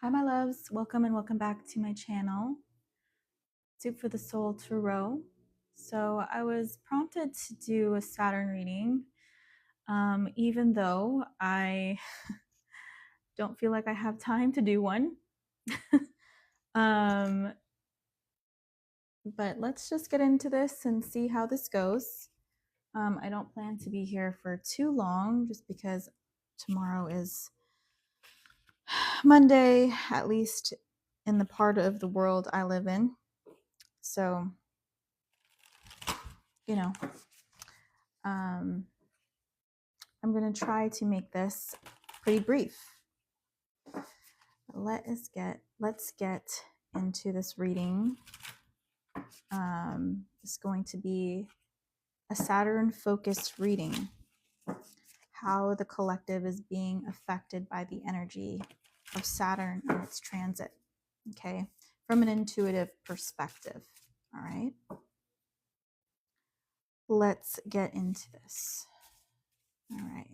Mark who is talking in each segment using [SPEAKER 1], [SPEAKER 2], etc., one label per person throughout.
[SPEAKER 1] Hi, my loves. Welcome and welcome back to my channel, Soup for the Soul Tarot. So I was prompted to do a Saturn reading, even though I don't feel like I have time to do one. But let's just get into this and see how this goes. I don't plan to be here for too long just because tomorrow is Monday, at least in the part of the world I live in. So, you know, I'm going to try to make this pretty brief. Let's get into this reading. It's going to be a Saturn focused reading. How the collective is being affected by the energy of Saturn and its transit. Okay, from an intuitive perspective. All right. Let's get into this. All right.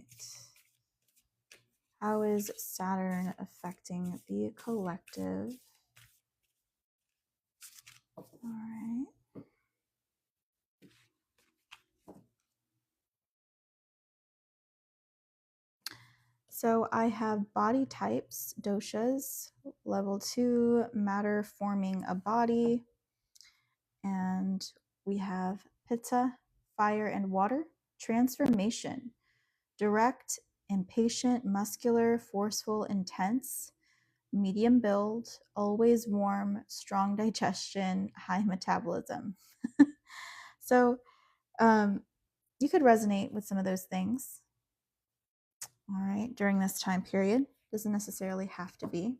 [SPEAKER 1] How is Saturn affecting the collective? All right. So I have body types, doshas, level 2, matter forming a body. And we have pitta, fire and water, transformation, direct, impatient, muscular, forceful, intense, medium build, always warm, strong digestion, high metabolism. So you could resonate with some of those things. All right, during this time period. Doesn't necessarily have to be.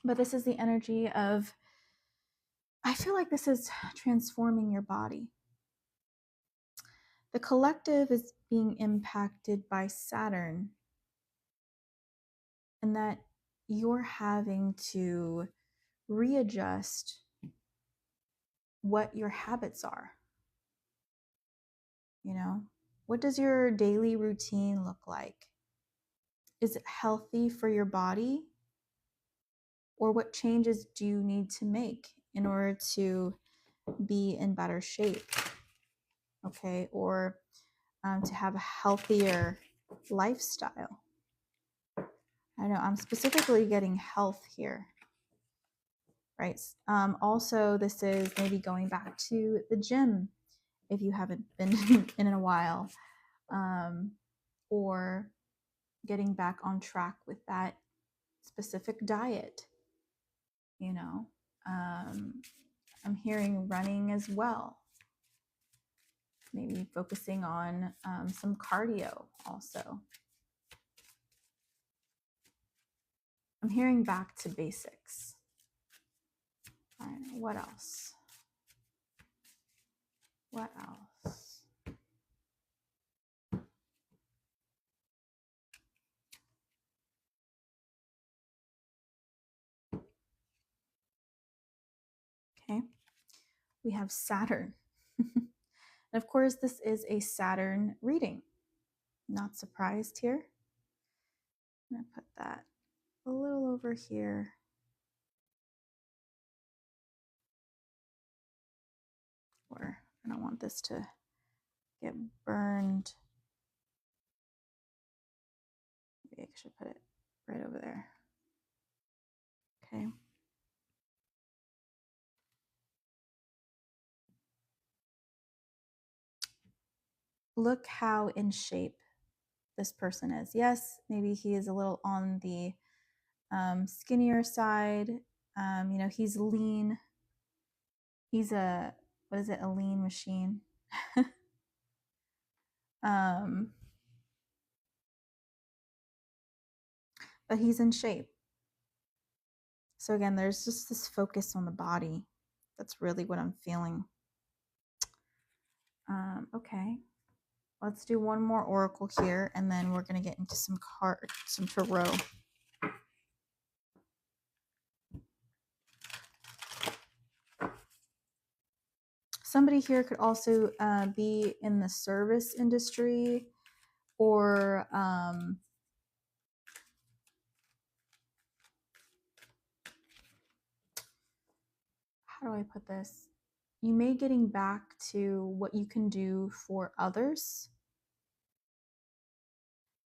[SPEAKER 1] But this is the energy of, I feel like this is transforming your body. The collective is being impacted by Saturn, and that you're having to readjust what your habits are. You know, what does your daily routine look like? Is it healthy for your body? Or what changes do you need to make in order to be in better shape? Okay, or to have a healthier lifestyle. I know I'm specifically getting health here, right? Also, this is maybe going back to the gym if you haven't been in a while, or getting back on track with that specific diet. You know, I'm hearing running as well. Maybe focusing on some cardio also. I'm hearing back to basics. All right, what else? What else? Okay, we have Saturn. And of course, this is a Saturn reading. Not surprised here. I'm going to put that a little over here. Or I don't want this to get burned. Maybe I should put it right over there. Okay. Look how in shape this person is. Yes, maybe he is a little on the skinnier side. You know, he's lean. He's a, what is it, a lean machine. But he's in shape. So again, there's just this focus on the body. That's really what I'm feeling. Okay, let's do one more oracle here, and then we're going to get into some tarot. Somebody here could also be in the service industry, or how do I put this? You may getting back to what you can do for others,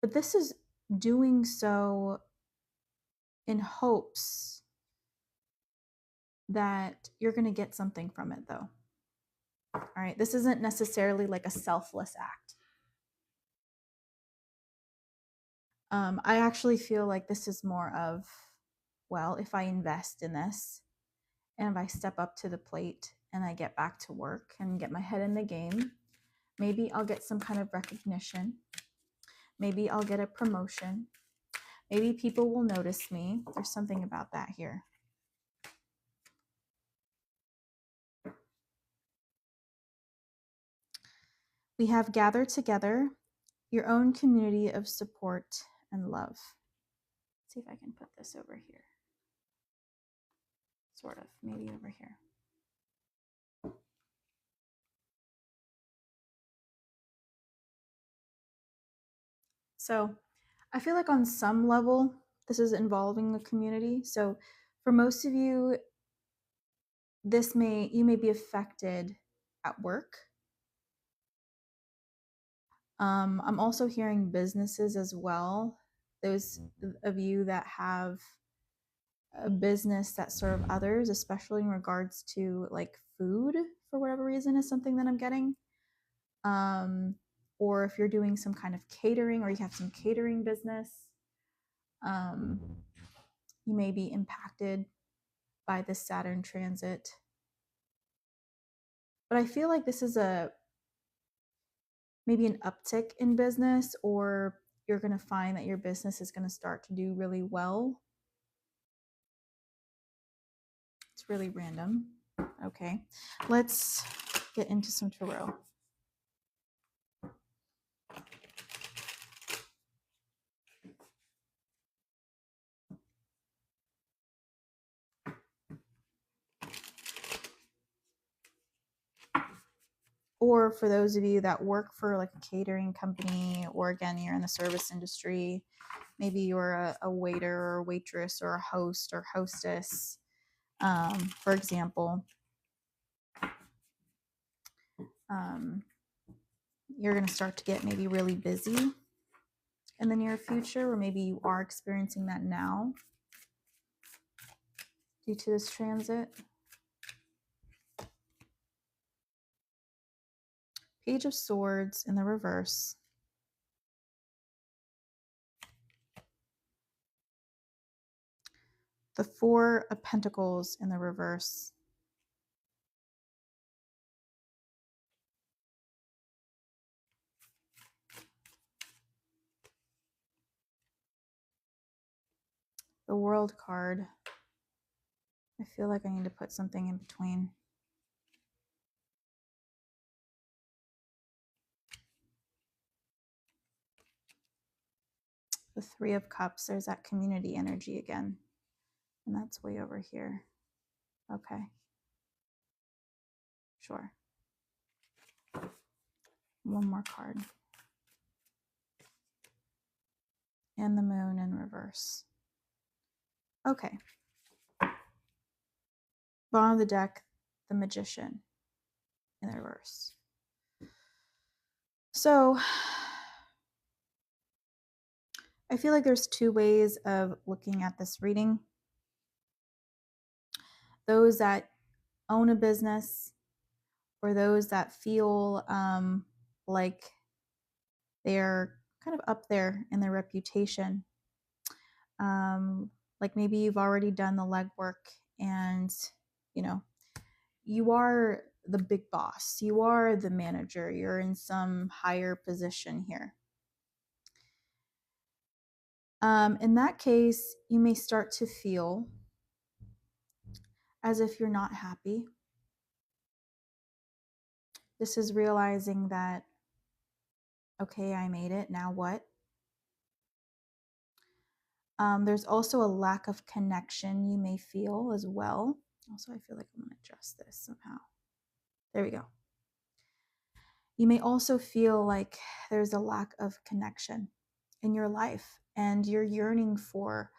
[SPEAKER 1] but this is doing so in hopes that you're going to get something from it, though. All right, this isn't necessarily like a selfless act. I actually feel like this is more of, well, if I invest in this and if I step up to the plate and I get back to work and get my head in the game, maybe I'll get some kind of recognition. Maybe I'll get a promotion. Maybe people will notice me. There's something about that here. We have gathered together your own community of support and love. Let's see if I can put this over here. Sort of, maybe over here. So I feel like on some level, this is involving the community. So for most of you, you may be affected at work. I'm also hearing businesses as well. Those of you that have a business that serve others, especially in regards to like food, for whatever reason, is something that I'm getting. Or if you're doing some kind of catering or you have some catering business, you may be impacted by this Saturn transit. But I feel like this is maybe an uptick in business, or you're going to find that your business is going to start to do really well. It's really random. Okay, let's get into some tarot. Or for those of you that work for like a catering company, or again, you're in the service industry, maybe you're a waiter or waitress or a host or hostess, for example, you're going to start to get maybe really busy in the near future, or maybe you are experiencing that now due to this transit. Page of Swords in the reverse. The Four of Pentacles in the reverse. The World card. I feel like I need to put something in between. The Three of Cups, there's that community energy again. And that's way over here. Okay. Sure. One more card. And the Moon in reverse. Okay. Bottom of the deck, the Magician in the reverse. So I feel like there's two ways of looking at this reading. Those that own a business, or those that feel like they're kind of up there in their reputation. Like maybe you've already done the legwork and, you know, you are the big boss. You are the manager. You're in some higher position here. In that case, you may start to feel as if you're not happy. This is realizing that, okay, I made it. Now what? There's also a lack of connection you may feel as well. Also, I feel like I'm going to adjust this somehow. There we go. You may also feel like there's a lack of connection in your life and you're yearning for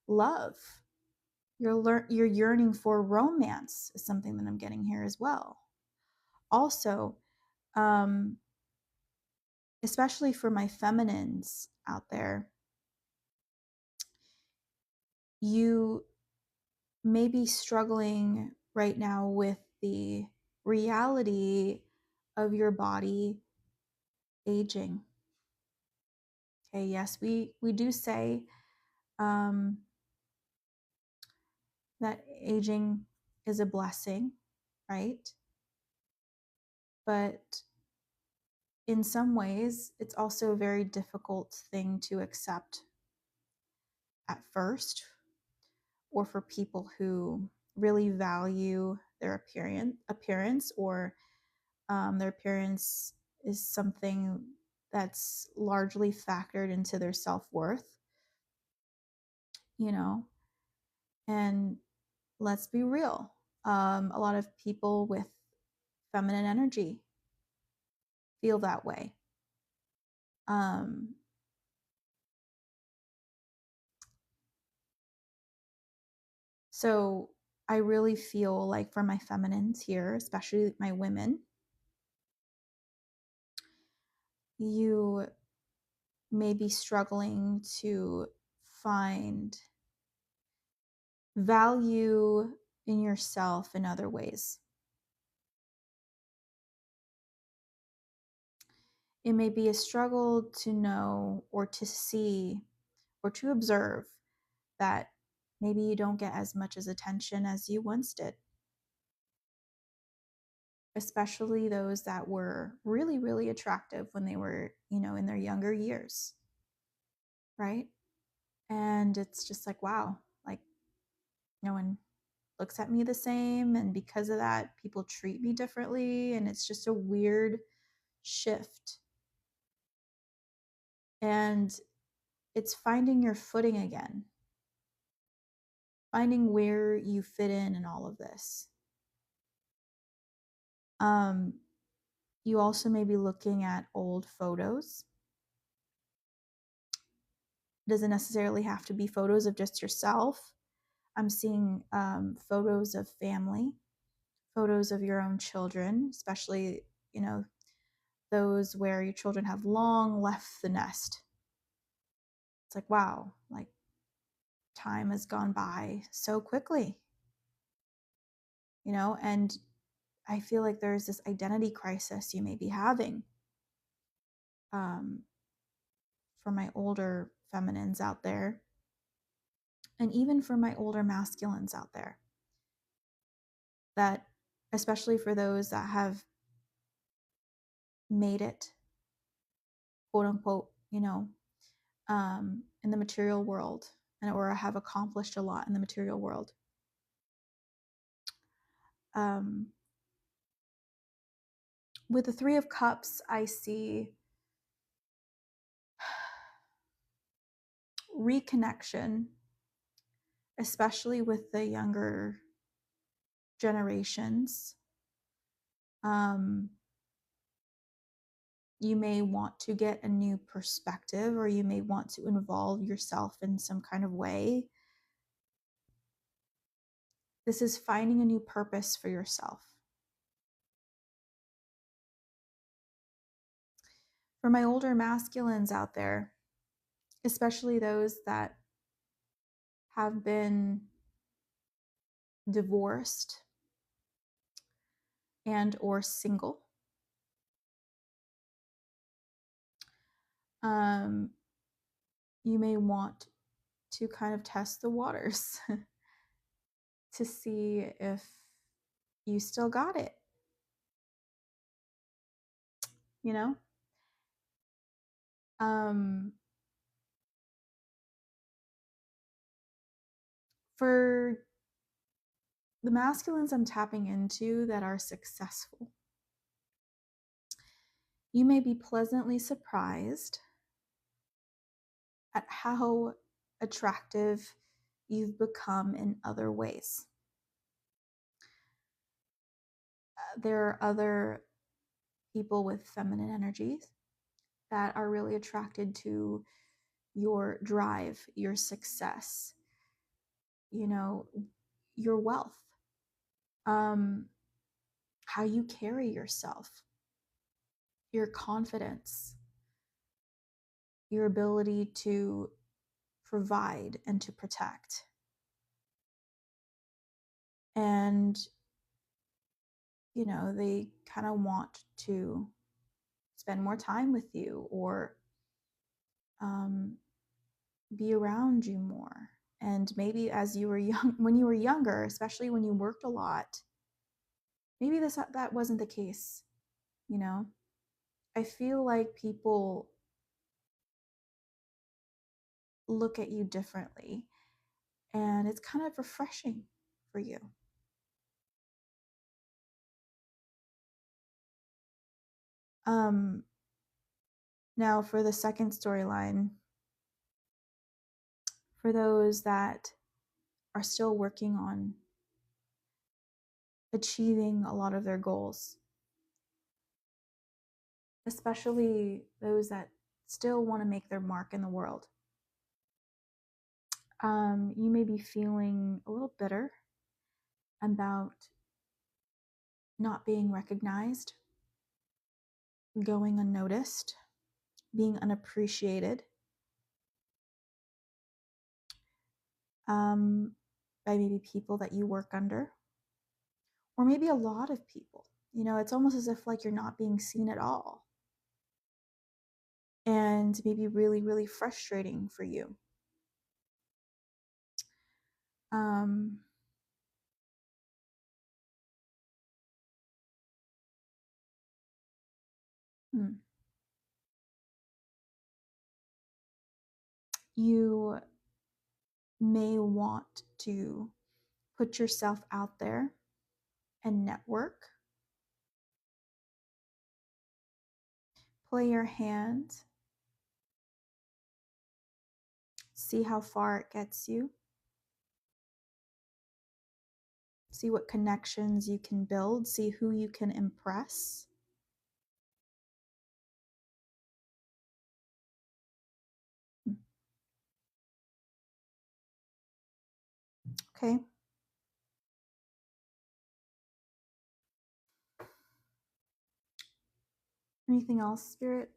[SPEAKER 1] love. You're yearning for romance is something that I'm getting here as well. Also, especially for my feminines out there, you may be struggling right now with the reality of your body aging. Okay, yes, we do say that aging is a blessing, right? But in some ways, it's also a very difficult thing to accept at first, or for people who really value their appearance, or their appearance is something that's largely factored into their self-worth, you know. And let's be real, a lot of people with feminine energy feel that way. Um, so I really feel like for my feminines here, especially my women, you may be struggling to find value in yourself in other ways. It may be a struggle to know or to see or to observe that maybe you don't get as much as attention as you once did, especially those that were really, really attractive when they were, in their younger years, right? And it's just like, wow, like no one looks at me the same. And because of that, people treat me differently. And it's just a weird shift. And it's finding your footing again, finding where you fit in all of this. You also may be looking at old photos. It doesn't necessarily have to be photos of just yourself. I'm seeing photos of family, photos of your own children, especially, those where your children have long left the nest. It's like, wow, like time has gone by so quickly, and I feel like there's this identity crisis you may be having. For my older feminines out there, and even for my older masculines out there, that especially for those that have made it, quote unquote, in the material world, or have accomplished a lot in the material world. With the Three of Cups, I see reconnection, especially with the younger generations. You may want to get a new perspective, or you may want to involve yourself in some kind of way. This is finding a new purpose for yourself. For my older masculines out there, especially those that have been divorced and or single, you may want to kind of test the waters to see if you still got it, for the masculines I'm tapping into that are successful, you may be pleasantly surprised at how attractive you've become in other ways. There are other people with feminine energies that are really attracted to your drive, your success, you know, your wealth, um, how you carry yourself, your confidence, your ability to provide and to protect. And, they kind of want to spend more time with you, or um, be around you more. And maybe as you were young, when you were younger, especially when you worked a lot, maybe that wasn't the case. I feel like people look at you differently, and it's kind of refreshing for you. Now for the second storyline, for those that are still working on achieving a lot of their goals, especially those that still want to make their mark in the world. You may be feeling a little bitter about not being recognized, going unnoticed, being unappreciated, by maybe people that you work under, or maybe a lot of people. It's almost as if like you're not being seen at all, and maybe really, really frustrating for you. Um, you may want to put yourself out there and network, play your hand, see how far it gets you, see what connections you can build, see who you can impress. Okay. Anything else, Spirit?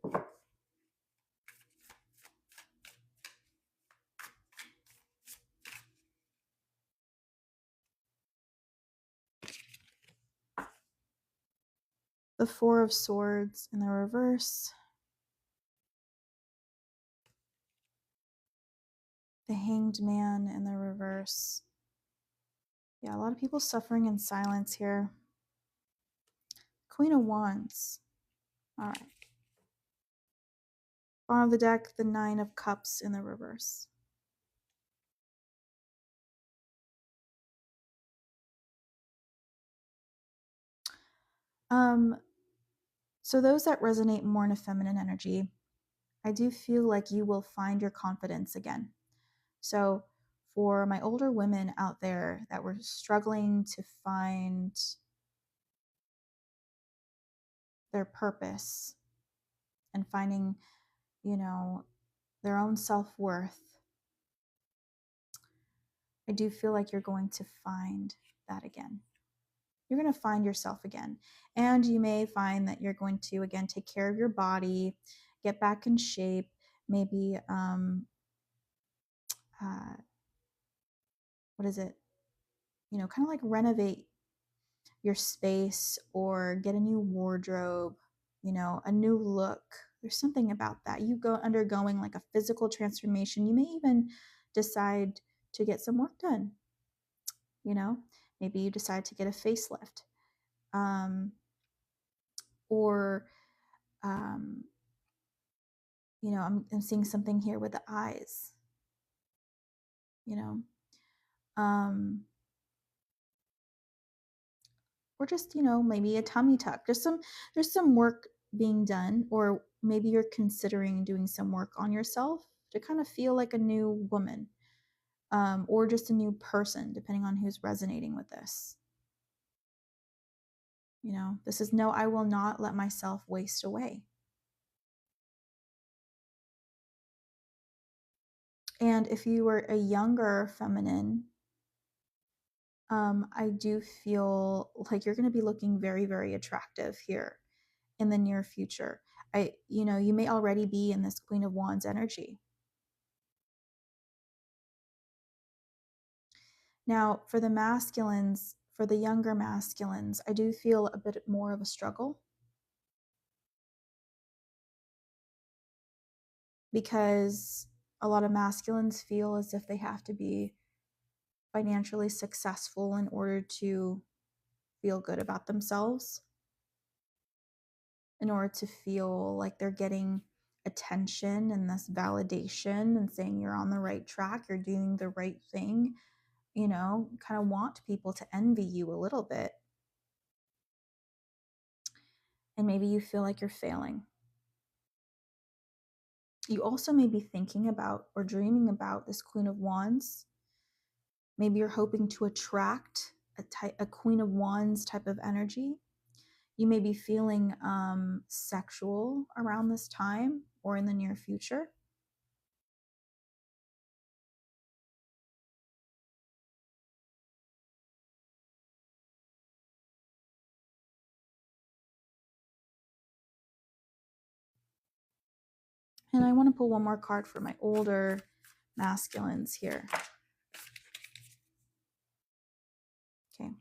[SPEAKER 1] The Four of Swords in the reverse. The Hanged Man in the reverse. Yeah, a lot of people suffering in silence here. Queen of Wands. All right. Bottom of the deck, the Nine of Cups in the reverse. So those that resonate more in a feminine energy, I do feel like you will find your confidence again. So for my older women out there that were struggling to find their purpose and finding, their own self-worth, I do feel like you're going to find that again. You're going to find yourself again. And you may find that you're going to, again, take care of your body, get back in shape, maybe, what is it? Kind of like renovate your space or get a new wardrobe, a new look. There's something about that. You go undergoing like a physical transformation. You may even decide to get some work done. Maybe you decide to get a facelift. Or I'm seeing something here with the eyes, or just, maybe a tummy tuck. There's some work being done, or maybe you're considering doing some work on yourself to kind of feel like a new woman, or just a new person, depending on who's resonating with this. You know, this is no, I will not let myself waste away. And if you were a younger feminine, I do feel like you're going to be looking very, very attractive here in the near future. You may already be in this Queen of Wands energy. Now, for the masculines, for the younger masculines, I do feel a bit more of a struggle because a lot of masculines feel as if they have to be financially successful in order to feel good about themselves, in order to feel like they're getting attention and this validation and saying you're on the right track, you're doing the right thing, kind of want people to envy you a little bit. And maybe you feel like you're failing. You also may be thinking about or dreaming about this Queen of Wands. Maybe you're hoping to attract a Queen of Wands type of energy. You may be feeling sexual around this time or in the near future. And I want to pull one more card for my older masculines here. Okay.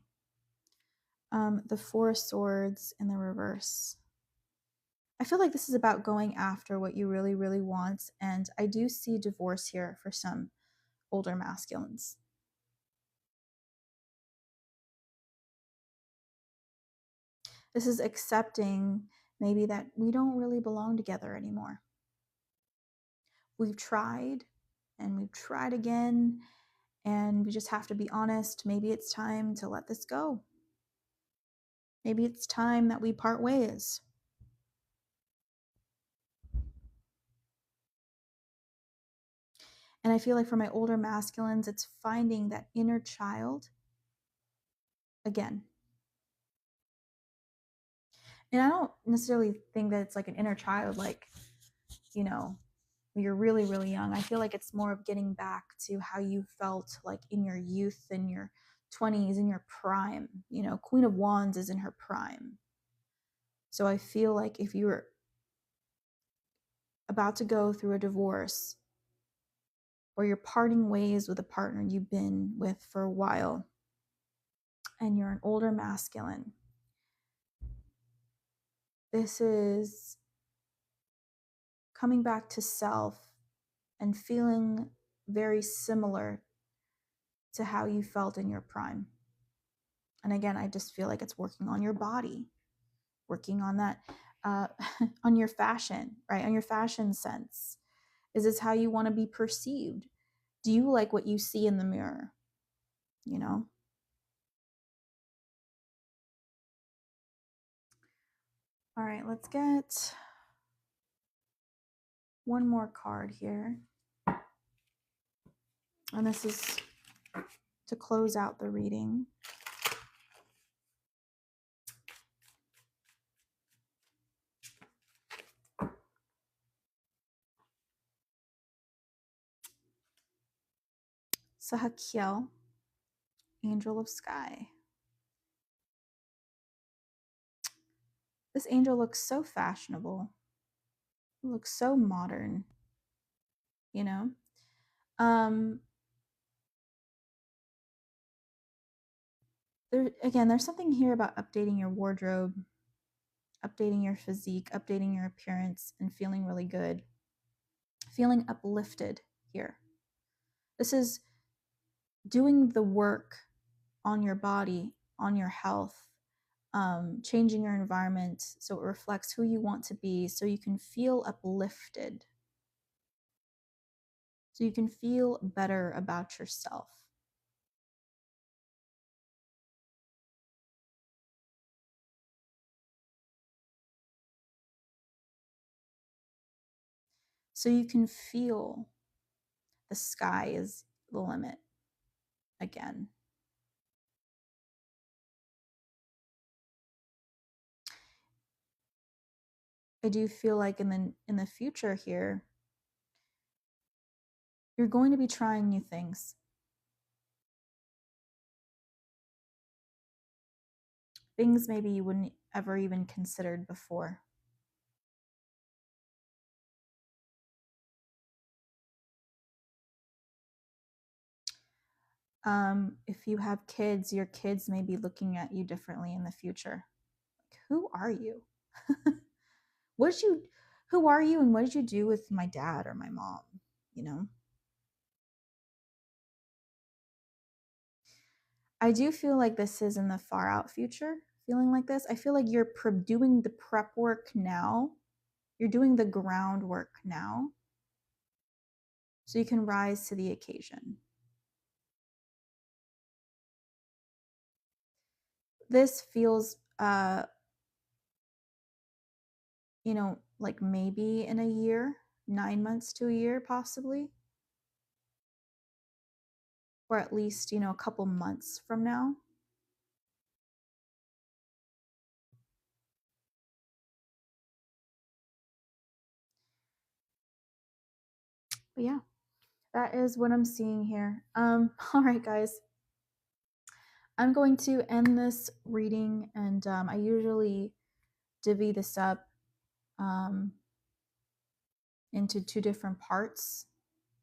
[SPEAKER 1] The Four of Swords in the reverse. I feel like this is about going after what you really, really want. And I do see divorce here for some older masculines. This is accepting maybe that we don't really belong together anymore. We've tried and we've tried again, and we just have to be honest. Maybe it's time to let this go. Maybe it's time that we part ways. And I feel like for my older masculines, it's finding that inner child again. And I don't necessarily think that it's like an inner child, like, when you're really, really young. I feel like it's more of getting back to how you felt like in your youth, in your 20s, in your prime. Queen of Wands is in her prime. So I feel like if you were about to go through a divorce, or you're parting ways with a partner you've been with for a while, and you're an older masculine, this is coming back to self and feeling very similar to how you felt in your prime. And again, I just feel like it's working on your body, working on that, on your fashion, right? On your fashion sense. Is this how you want to be perceived? Do you like what you see in the mirror? All right, let's get one more card here. And this is to close out the reading. Sahakiel, Angel of Sky. This angel looks so fashionable. It looks so modern, you know? There's something here about updating your wardrobe, updating your physique, updating your appearance, and feeling really good, feeling uplifted here. This is doing the work on your body, on your health, changing your environment so it reflects who you want to be, so you can feel uplifted, so you can feel better about yourself. So you can feel the sky is the limit again. I do feel like in the future here, you're going to be trying new things. Things maybe you wouldn't ever even considered before. If you have kids, your kids may be looking at you differently in the future. Like, who are you? what did you who are you and what did you do with my dad or my mom? You know? I do feel like this is in the far out future, feeling like this. I feel like you're doing the prep work now. You're doing the groundwork now. So you can rise to the occasion. This feels like maybe in a year, 9 months to a year, possibly, or at least, a couple months from now. But yeah, that is what I'm seeing here. All right, guys. I'm going to end this reading, and I usually divvy this up um, into two different parts.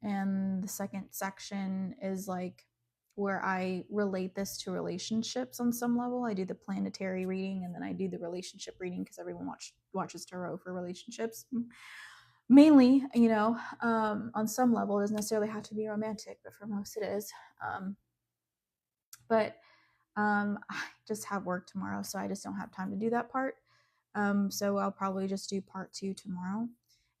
[SPEAKER 1] And the second section is like where I relate this to relationships on some level. I do the planetary reading and then I do the relationship reading because everyone watches tarot for relationships. Mainly, on some level, it doesn't necessarily have to be romantic, but for most it is. But I just have work tomorrow, so I just don't have time to do that part. So I'll probably just do part 2 tomorrow.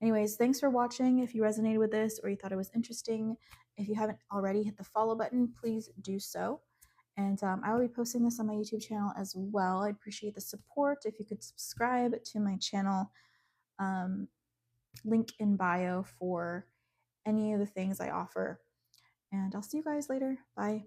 [SPEAKER 1] Anyways, thanks for watching. If you resonated with this or you thought it was interesting, if you haven't already hit the follow button, please do so. And I will be posting this on my YouTube channel as well. I appreciate the support. If you could subscribe to my channel, link in bio for any of the things I offer. And I'll see you guys later. Bye.